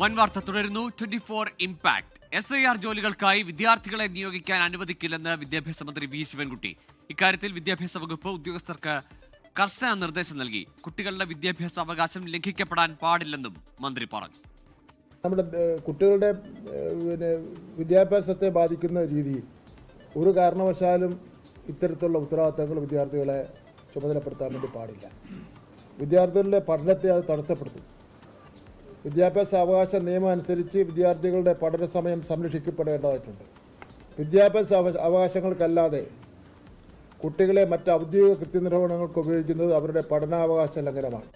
വൻവാർത്ത തുടരുന്നു. 24 impact. SIR ജോലികൾക്കായി വിദ്യാർത്ഥികളെ നിയോഗിക്കാൻ അനുവദിക്കില്ലെന്ന് വിദ്യാഭ്യാസ മന്ത്രി വി ശിവൻകുട്ടി. ഇക്കാര്യത്തിൽ വിദ്യാഭ്യാസ വകുപ്പ് ഉദ്യോഗസ്ഥർക്ക് കർശന നിർദ്ദേശം നൽകി. കുട്ടികളുടെ വിദ്യാഭ്യാസ അവകാശം ലംഘിക്കപ്പെടാൻ പാടില്ലെന്നും മന്ത്രി പറഞ്ഞു. നമ്മുടെ കുട്ടികളുടെ വിദ്യാഭ്യാസത്തെ ബാധിക്കുന്ന രീതിയിൽ ഒരു കാരണവശാലും ഇത്തരത്തിലുള്ള ഉത്തരവാദിത്തങ്ങൾ വിദ്യാർത്ഥികളെ ചുമതലപ്പെടുത്താൻ വേണ്ടി പാടില്ല. വിദ്യാർത്ഥികളുടെ പഠനത്തെ അത് തടസ്സപ്പെടുത്തും. വിദ്യാഭ്യാസ അവകാശ നിയമം അനുസരിച്ച് വിദ്യാർത്ഥികളുടെ പഠന സമയം സംരക്ഷിക്കപ്പെടേണ്ടതായിട്ടുണ്ട്. വിദ്യാഭ്യാസ അവകാശങ്ങൾക്കല്ലാതെ കുട്ടികളെ മറ്റ് ഔദ്യോഗിക കൃത്യനിർവഹണങ്ങൾക്ക് ഉപയോഗിക്കുന്നത് അവരുടെ പഠനാവകാശ ലംഘനമാണ്.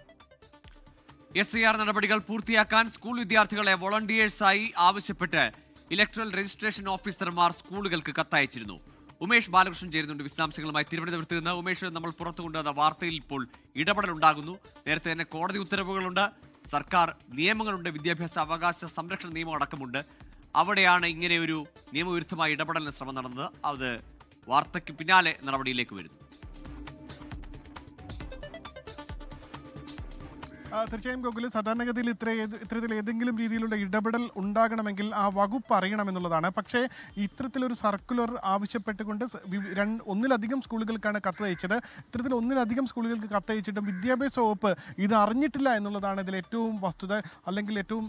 SIR നടപടികൾ പൂർത്തിയാക്കാൻ സ്കൂൾ വിദ്യാർത്ഥികളെ വോളണ്ടിയേഴ്സായി ആവശ്യപ്പെട്ട് ഇലക്ട്രൽ രജിസ്ട്രേഷൻ ഓഫീസർമാർ സ്കൂളുകൾക്ക് കത്തയച്ചിരുന്നു. ഉമേഷ് ബാലകൃഷ്ണൻ ചേരുന്നുണ്ട് വിശദാംശങ്ങളുമായി തിരുവനന്തപുരത്ത് നിന്ന്. ഉമേഷ്, നമ്മൾ പുറത്തു കൊണ്ടുവന്ന വാർത്തയിൽ ഇപ്പോൾ ഇടപെടലുണ്ടാകുന്നു. നേരത്തെ തന്നെ കോടതി ഉത്തരവുകളുണ്ട്, സർക്കാർ നിയമങ്ങളുണ്ട്, വിദ്യാഭ്യാസ അവകാശ സംരക്ഷണ നിയമം അടക്കമുണ്ട്. അവിടെയാണ് ഇങ്ങനെ ഒരു നിയമവിരുദ്ധമായ ഇടപെടലിന് ശ്രമം നടന്നത്. അത് വാർത്തയ്ക്ക് പിന്നാലെ നടപടിയിലേക്ക് വരുന്നു. തീർച്ചയായും ഗോകുൽ, സാധാരണഗതിയിൽ ഇത്തരത്തിൽ ഏതെങ്കിലും രീതിയിലുള്ള ഇടപെടൽ ഉണ്ടാകണമെങ്കിൽ ആ വകുപ്പ് അറിയണമെന്നുള്ളതാണ്. പക്ഷേ ഇത്തരത്തിലൊരു സർക്കുലർ ആവശ്യപ്പെട്ടുകൊണ്ട് ഒന്നിലധികം സ്കൂളുകൾക്കാണ് കത്തയച്ചത്. ഇത്തരത്തിൽ ഒന്നിലധികം സ്കൂളുകൾക്ക് കത്തയച്ചിട്ടും വിദ്യാഭ്യാസ വകുപ്പ് ഇത് അറിഞ്ഞിട്ടില്ല എന്നുള്ളതാണ് ഇതിൽ ഏറ്റവും വസ്തുത, അല്ലെങ്കിൽ ഏറ്റവും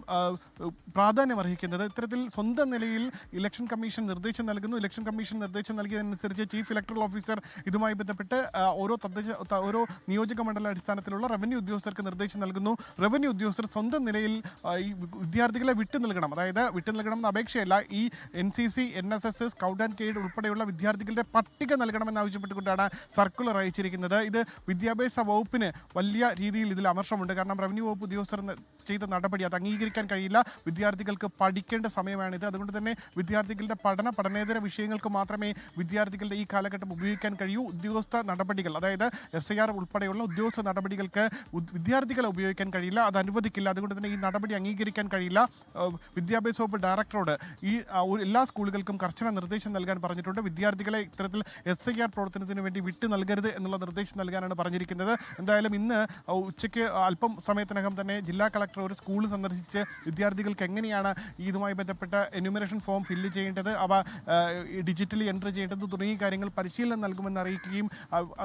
പ്രാധാന്യം അർഹിക്കുന്നത്. ഇത്തരത്തിൽ സ്വന്തം നിലയിൽ ഇലക്ഷൻ കമ്മീഷൻ നിർദ്ദേശം നൽകുന്നു. ഇലക്ഷൻ കമ്മീഷൻ നിർദ്ദേശം നൽകിയതനുസരിച്ച് ചീഫ് ഇലക്ടറൽ ഓഫീസർ ഇതുമായി ബന്ധപ്പെട്ട് ഓരോ നിയോജക മണ്ഡല അടിസ്ഥാനത്തിലുള്ള റവന്യൂ ഉദ്യോഗസ്ഥർക്ക് നിർദ്ദേശം നൽകുന്നു. റവന്യൂ ഉദ്യോഗസ്ഥർ സ്വന്തം നിലയിൽ ഈ വിദ്യാർത്ഥികളെ വിട്ടു നൽകണം. അതായത് വിട്ടു നൽകണം എന്ന അപേക്ഷയല്ല, ഈ NCC, NSS, scout and guide ഉൾപ്പെടെയുള്ള വിദ്യാർത്ഥികളുടെ പട്ടിക നൽകണമെന്നാവശ്യപ്പെട്ടുകൊണ്ടാണ് സർക്കുലർ അയച്ചിരിക്കുന്നത്. ഇത് വിദ്യാഭ്യാസ വകുപ്പിന് വലിയ രീതിയിൽ ഇതിൽ അമർഷമുണ്ട്. കാരണം റവന്യൂ വകുപ്പ് ഉദ്യോഗസ്ഥർ ചെയ്ത നടപടി അത് അംഗീകരിക്കാൻ കഴിയില്ല. വിദ്യാർത്ഥികൾക്ക് പഠിക്കേണ്ട സമയമാണിത്. അതുകൊണ്ട് തന്നെ വിദ്യാർത്ഥികളുടെ പഠനേതര വിഷയങ്ങൾക്ക് മാത്രമേ വിദ്യാർത്ഥികളുടെ ഈ കാലഘട്ടം ഉപയോഗിക്കാൻ കഴിയൂ. ഉദ്യോഗസ്ഥ നടപടികൾ, അതായത് SIR ഉൾപ്പെടെയുള്ള ഉദ്യോഗസ്ഥ നടപടികൾക്ക് വിദ്യാർത്ഥികളെ ഉപയോഗിക്കാൻ കഴിയില്ല, അത് അനുവദിക്കില്ല. അതുകൊണ്ട് തന്നെ ഈ നടപടി അംഗീകരിക്കാൻ കഴിയില്ല. വിദ്യാഭ്യാസ വകുപ്പ് ഡയറക്ടറോട് ഈ എല്ലാ സ്കൂളുകൾക്കും കർശന നിർദ്ദേശം നൽകാൻ പറഞ്ഞിട്ടുണ്ട്. വിദ്യാർത്ഥികളെ ഇത്തരത്തിൽ SIR പ്രവർത്തനത്തിന് വേണ്ടി വിട്ടു നൽകരുത് എന്നുള്ള നിർദ്ദേശം നൽകാനാണ് പറഞ്ഞിരിക്കുന്നത്. എന്തായാലും ഇന്ന് ഉച്ചയ്ക്ക് അല്പം സമയത്തിനകം തന്നെ ജില്ലാ കളക്ടർ ഒരു സ്കൂൾ സന്ദർശിച്ച് വിദ്യാർത്ഥികൾക്ക് എങ്ങനെയാണ് ഇതുമായി ബന്ധപ്പെട്ട എന്യൂമറേഷൻ ഫോം ഫില്ല് ചെയ്യേണ്ടത്, അവ ഡിജിറ്റലി എൻട്രി ചെയ്യേണ്ടത് തുടങ്ങിയ കാര്യങ്ങൾ പരിശീലനം നൽകുമെന്ന് അറിയിക്കുകയും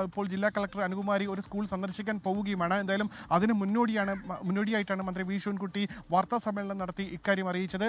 ഇപ്പോൾ ജില്ലാ കളക്ടർ അനുകുമാരി ഒരു സ്കൂൾ സന്ദർശിക്കാൻ പോവുകയുമാണ്. എന്തായാലും അതിന് മുന്നോടിയായിട്ടാണ് മന്ത്രി വി ശിവൻകുട്ടി വാർത്താ സമ്മേളനം നടത്തി ഇക്കാര്യം അറിയിച്ചത്.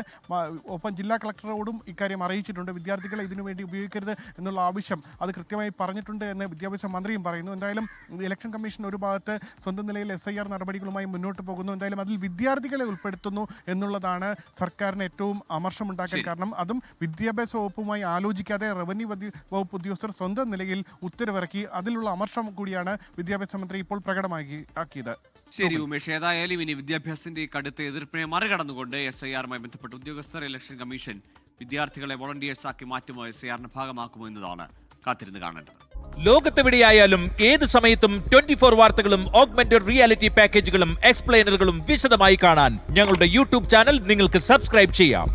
ഒപ്പം ജില്ലാ കളക്ടറോടും ഇക്കാര്യം അറിയിച്ചിട്ടുണ്ട്. വിദ്യാർത്ഥികളെ ഇതിനുവേണ്ടി ഉപയോഗിക്കരുത് എന്നുള്ള ആവശ്യം അത് കൃത്യമായി പറഞ്ഞിട്ടുണ്ട് എന്ന് വിദ്യാഭ്യാസ മന്ത്രിയും പറയുന്നു. എന്തായാലും ഇലക്ഷൻ കമ്മീഷൻ ഒരു ഭാഗത്ത് സ്വന്തം നിലയിൽ SIR നടപടികളുമായി മുന്നോട്ട് പോകുന്നു. എന്തായാലും അതിൽ വിദ്യാർത്ഥികളെ ഉൾപ്പെടുത്തുന്നു എന്നുള്ളതാണ് സർക്കാരിന് ഏറ്റവും അമർഷമുണ്ടാക്കാൻ കാരണം. അതും വിദ്യാഭ്യാസ വകുപ്പുമായി ആലോചിക്കാതെ റവന്യൂ വകുപ്പ് ഉദ്യോഗസ്ഥർ സ്വന്തം നിലയിൽ ഉത്തരവിറക്കി. അതിലുള്ള അമർഷം കൂടിയാണ് വിദ്യാഭ്യാസ മന്ത്രി ഇപ്പോൾ പ്രകടമാക്കിയത്. ശരി ഉമേഷ്, ഏതായാലും ഇനി വിദ്യാഭ്യാസത്തിന്റെ കടുത്ത എതിർപ്പിനെ മറികടന്നുകൊണ്ട് SIR-മായി ബന്ധപ്പെട്ട ഉദ്യോഗസ്ഥർ ഇലക്ഷൻ കമ്മീഷൻ വിദ്യാർത്ഥികളെ വോളണ്ടിയേഴ്സ് ആക്കി മാറ്റുമോ, SIR-ന്റെ ഭാഗമാക്കുമോ എന്നതാണ് കാത്തിരുന്ന് കാണേണ്ടത്. ലോകത്തെവിടെയായാലും ഏത് സമയത്തും 24 വാർത്തകളും ഓഗ്മെന്റഡ് റിയാലിറ്റി പാക്കേജുകളും എക്സ്പ്ലെയിനറുകളും വിശദമായി കാണാൻ ഞങ്ങളുടെ YouTube ചാനൽ നിങ്ങൾക്ക് സബ്സ്ക്രൈബ് ചെയ്യാം.